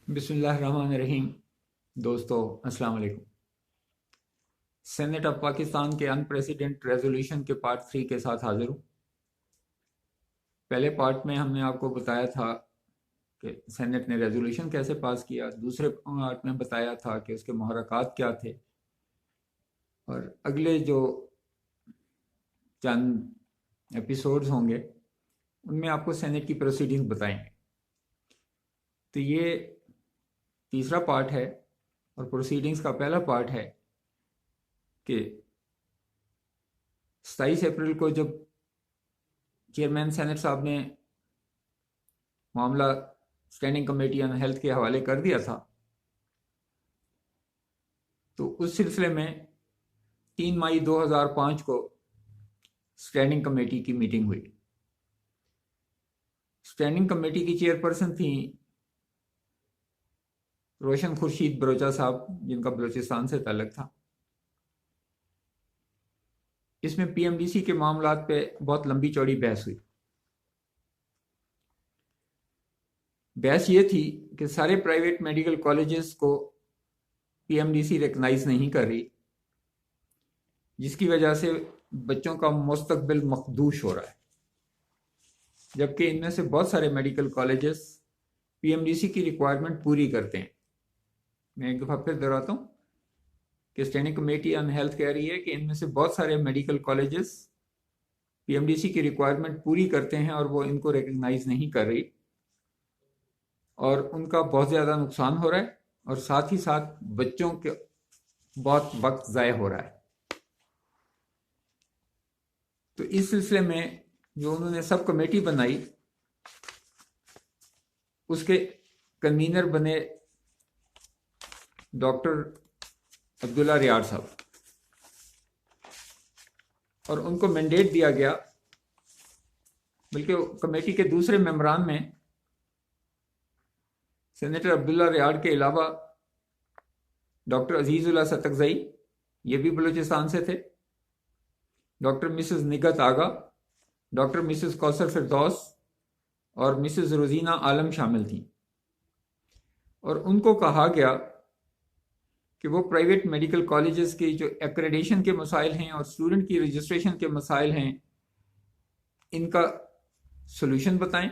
बिस्मिल्लाहिर्रहमानिर्रहीम। दोस्तों, अस्सलाम वालेकुम। सेनेट ऑफ पाकिस्तान के अनप्रेसिडेंट रेजोल्यूशन के पार्ट 3 के साथ हाजिर हूँ। पहले पार्ट में हमने आपको बताया था कि सेनेट ने रेजोल्यूशन कैसे पास किया। दूसरे पार्ट में बताया था कि उसके मुहर्रकात क्या थे। और अगले जो चंद एपिसोड्स होंगे उनमें आपको सेनेट की प्रोसीडिंग्स बताएंगे। तो ये तीसरा पार्ट है और प्रोसीडिंग्स का पहला पार्ट है कि 27 अप्रैल को जब चेयरमैन सेनेट साहब ने मामला स्टैंडिंग कमेटी ऑन हेल्थ के हवाले कर दिया था, तो उस सिलसिले में 3 मई 2005 को स्टैंडिंग कमेटी की मीटिंग हुई। स्टैंडिंग कमेटी की चेयरपर्सन थी रोशन खुर्शीद बरोचा साहब, जिनका बलूचिस्तान से ताल्लुक था। इसमें पीएमडीसी के मामलात पे बहुत लंबी चौड़ी बहस हुई। बहस ये थी कि सारे प्राइवेट मेडिकल कॉलेजेस को पीएमडीसी रिकग्नाइज नहीं कर रही, जिसकी वजह से बच्चों का मुस्तकबिल मखदूश हो रहा है, जबकि इनमें से बहुत सारे मेडिकल कॉलेजेस पीएमडीसी की रिक्वायरमेंट पूरी करते हैं। मैं एक दफ़ा फिर दोहराता हूँ कि स्टैंडिंग कमेटी ऑन हेल्थ कह रही है कि इनमें से बहुत सारे मेडिकल कॉलेजेस पीएमडीसी की रिक्वायरमेंट पूरी करते हैं और वो इनको रिकग्नाइज नहीं कर रही, और उनका बहुत ज़्यादा नुकसान हो रहा है और साथ ही साथ बच्चों के बहुत वक्त ज़ाय हो रहा है। तो इस सिलसिले में जो उन्होंने सब कमेटी बनाई, उसके कन्वीनर बने डॉक्टर अब्दुल्ला रियाड़ साहब, और उनको मैंडेट दिया गया। बल्कि कमेटी के दूसरे मेंबरान में सेनेटर अब्दुल्ला रियाड़ के अलावा डॉक्टर अजीजुल्लाह सतकजई, ये भी बलूचिस्तान से थे, डॉक्टर मिसेस निगत आगा, डॉक्टर मिसेस कौसर फिरदौस और मिसेस रोजीना आलम शामिल थी। और उनको कहा गया कि वो प्राइवेट मेडिकल कॉलेजेस के जो एक्रेडिशन के मसाइल हैं और स्टूडेंट की रजिस्ट्रेशन के मसाइल हैं, इनका सॉल्यूशन बताएं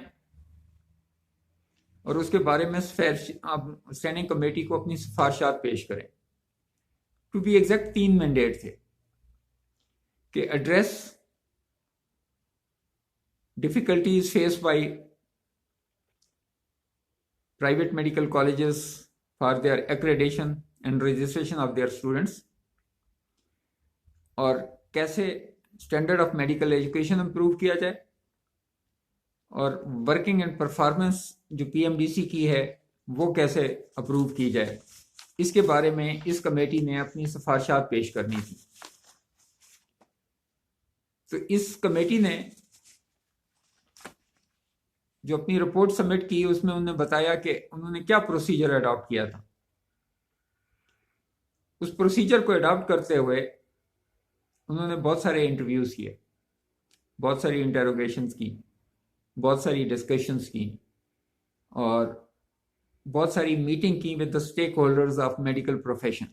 और उसके बारे में स्टैंडिंग कमेटी को अपनी सिफारिशात पेश करें। टू बी एग्जैक्ट 3 मैंडेट थे कि address difficulties face by private medical colleges for their accreditation and registration of their students, और कैसे standard of medical education improve किया जाए, और वर्किंग एंड परफॉर्मेंस जो पीएमडीसी की है वो कैसे अप्रूव की जाए। इसके बारे में इस कमेटी ने अपनी सिफारिशात पेश करनी थी। तो इस कमेटी ने जो अपनी रिपोर्ट सबमिट की, उसमें उन्होंने बताया कि उन्होंने क्या प्रोसीजर अडॉप्ट किया था। उस प्रोसीजर को अडॉप्ट करते हुए उन्होंने बहुत सारे इंटरव्यूज किए, बहुत सारी इंटेरोगेशंस की, बहुत सारी डिस्कशंस की, और बहुत सारी मीटिंग की with the stakeholders of medical profession.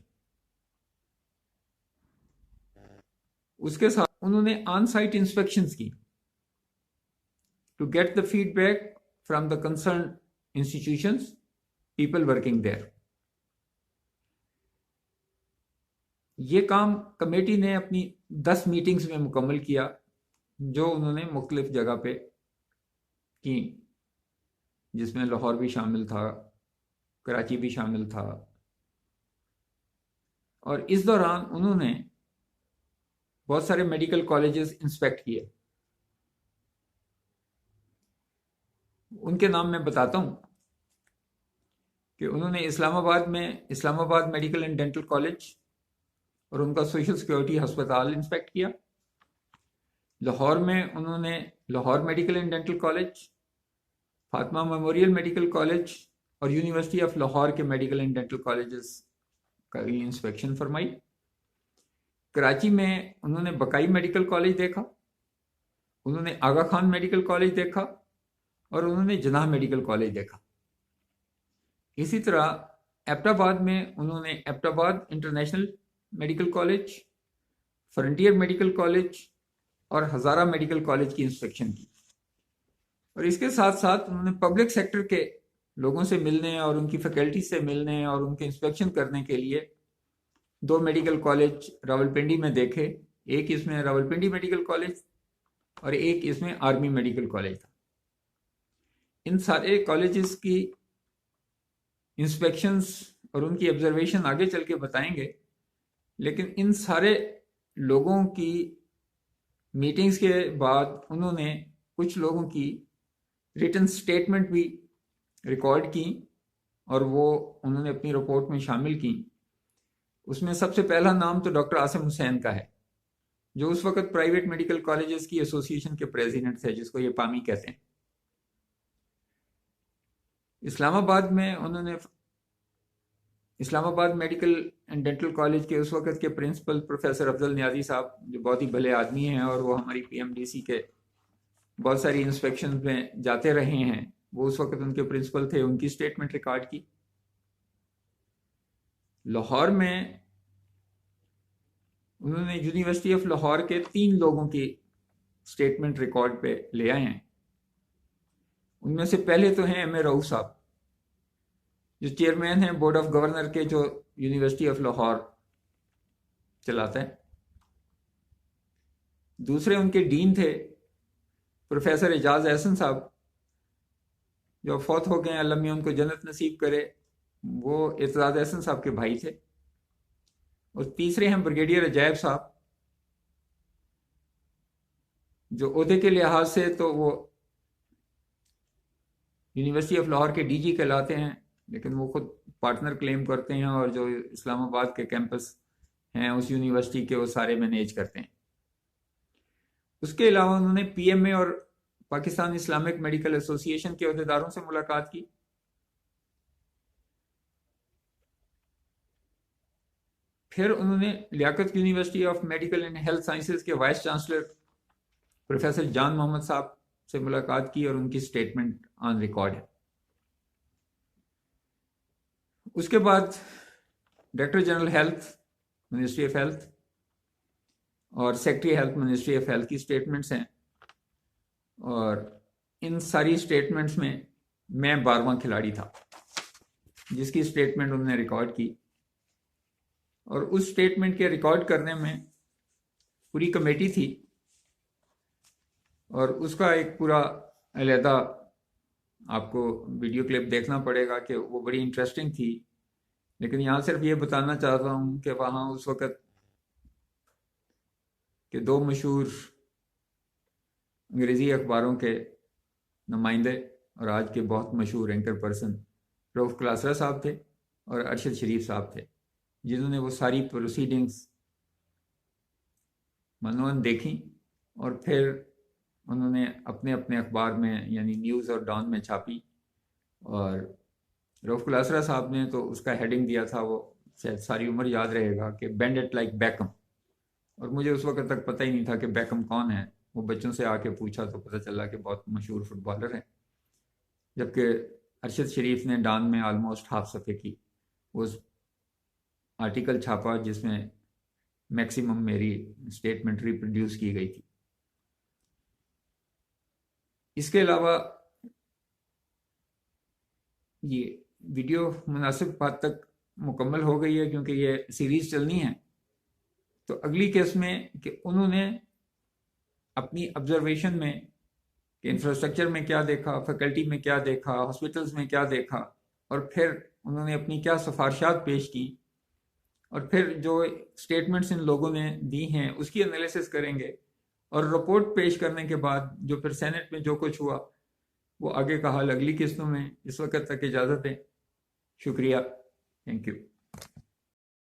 उसके साथ उन्होंने ऑन साइट इंस्पेक्शंस की to get the feedback from the concern institutions, people working there. ये काम कमेटी ने अपनी 10 मीटिंग्स में मुकम्मल किया, जो उन्होंने मुख्तलिफ जगह पे की, जिसमें लाहौर भी शामिल था, कराची भी शामिल था। और इस दौरान उन्होंने बहुत सारे मेडिकल कॉलेजेस इंस्पेक्ट किए। उनके नाम मैं बताता हूँ कि उन्होंने इस्लामाबाद में Islamabad medical and dental college और उनका सोशल सिक्योरिटी अस्पताल इंस्पेक्ट किया। लाहौर में उन्होंने Lahore medical and dental college, Fatima memorial medical college और यूनिवर्सिटी ऑफ लाहौर के मेडिकल एंड डेंटल कॉलेजेस का इंस्पेक्शन फरमाई। कराची में उन्होंने बकाई मेडिकल कॉलेज देखा, उन्होंने आगा खान मेडिकल कॉलेज देखा और उन्होंने जनाह मेडिकल कॉलेज देखा इसी तरह एबटाबाद में उन्होंने Abbottabad international medical college, frontier medical college और हज़ारा मेडिकल कॉलेज की इंस्पेक्शन की। और इसके साथ साथ उन्होंने पब्लिक सेक्टर के लोगों से मिलने और उनकी फैकल्टी से मिलने और उनके इंस्पेक्शन करने के लिए 2 मेडिकल कॉलेज रावलपिंडी में देखे। एक इसमें रावलपिंडी मेडिकल कॉलेज और एक इसमें आर्मी मेडिकल कॉलेज था। इन सारे कॉलेजेस की इंस्पेक्शंस और उनकी ऑब्जर्वेशन आगे चल के बताएंगे, लेकिन इन सारे लोगों की मीटिंग्स के बाद उन्होंने कुछ लोगों की रिटन स्टेटमेंट भी रिकॉर्ड की और वो उन्होंने अपनी रिपोर्ट में शामिल की। उसमें सबसे पहला नाम तो डॉक्टर आसिम हुसैन का है, जो उस वक्त प्राइवेट मेडिकल कॉलेजेस की एसोसिएशन के प्रेसिडेंट थे, जिसको ये पामी कहते हैं। इस्लामाबाद में उन्होंने Islamabad medical and dental college के उस वक्त के प्रिंसिपल प्रोफेसर अफजल नियाजी साहब, जो बहुत ही भले आदमी हैं और वो हमारी पीएमडीसी के बहुत सारी इंस्पेक्शन में जाते रहे हैं, वो उस वक्त उनके प्रिंसिपल थे, उनकी स्टेटमेंट रिकॉर्ड की। लाहौर में उन्होंने यूनिवर्सिटी ऑफ लाहौर के 3 लोगों की स्टेटमेंट रिकॉर्ड पे ले आए हैं। उनमें से पहले तो हैं एम.ए. रऊफ साहब, जो चेयरमैन हैं बोर्ड ऑफ गवर्नर के, जो यूनिवर्सिटी ऑफ लाहौर चलाता है। दूसरे उनके डीन थे प्रोफेसर एजाज एहसन साहब, जो फौत हो गए, अल्लाह मियां उनको जन्नत नसीब करे। वो एजाज एहसन साहब के भाई थे। और तीसरे हैं ब्रिगेडियर अजायब साहब, जो ओहदे के लिहाज से तो वो यूनिवर्सिटी ऑफ लाहौर के डीजी कहलाते हैं, लेकिन वो खुद पार्टनर क्लेम करते हैं और जो इस्लामाबाद के कैंपस हैं उस यूनिवर्सिटी के, वो सारे मैनेज करते हैं। उसके अलावा उन्होंने पीएमए और पाकिस्तान इस्लामिक मेडिकल एसोसिएशन के अहदेदारों से मुलाकात की। फिर उन्होंने Liaquat university of medical and health sciences के vice chancellor professor Jan Mohammad साहब से मुलाकात की और उनकी स्टेटमेंट ऑन रिकॉर्ड है। उसके बाद director general health ministry of health और secretary health ministry of health की स्टेटमेंट्स हैं, और इन सारी स्टेटमेंट्स में मैं 12वां खिलाड़ी था जिसकी स्टेटमेंट उन्होंने रिकॉर्ड की। और उस स्टेटमेंट के रिकॉर्ड करने में पूरी कमेटी थी और उसका एक पूरा अलहदा आपको वीडियो क्लिप देखना पड़ेगा कि वो बड़ी इंटरेस्टिंग थी। लेकिन यहाँ सिर्फ ये बताना चाहता हूँ कि वहाँ उस वक़्त के 2 मशहूर अंग्रेज़ी अखबारों के नुमाइंदे और आज के बहुत मशहूर एंकर पर्सन रऊफ क्लासरा साहब थे और अरशद शरीफ साहब थे, जिन्होंने वो सारी प्रोसीडिंग्स मनोन देखी और फिर उन्होंने अपने अपने अखबार में यानी न्यूज़ और डॉन में छापी। और रऊफ क्लासरा साहब ने तो उसका हेडिंग दिया था, वो शायद सारी उम्र याद रहेगा, कि बेंड इट लाइक बैकम। और मुझे उस वक्त तक पता ही नहीं था कि बैकम कौन है। वो बच्चों से आके पूछा तो पता चला कि बहुत मशहूर फुटबॉलर है। जबकि अरशद शरीफ ने डॉन में आलमोस्ट हाफ सफ़े की उस आर्टिकल छापा जिसमें मैक्सिमम मेरी स्टेटमेंट रिप्रोड्यूस की गई थी। इसके अलावा ये वीडियो मुनासिब हद तक मुकम्मल हो गई है क्योंकि ये सीरीज़ चलनी है। तो अगली केस में कि उन्होंने अपनी ऑब्जर्वेशन में कि इंफ्रास्ट्रक्चर में क्या देखा, फैकल्टी में क्या देखा, हॉस्पिटल्स में क्या देखा, और फिर उन्होंने अपनी क्या सिफारिशात पेश की, और फिर जो स्टेटमेंट्स इन लोगों ने दी हैं उसकी एनालिसिस करेंगे। और रिपोर्ट पेश करने के बाद जो फिर सेनेट में जो कुछ हुआ वो आगे का हाल अगली किस्तों में। इस वक्त तक इजाज़त दें। शुक्रिया। Thank you.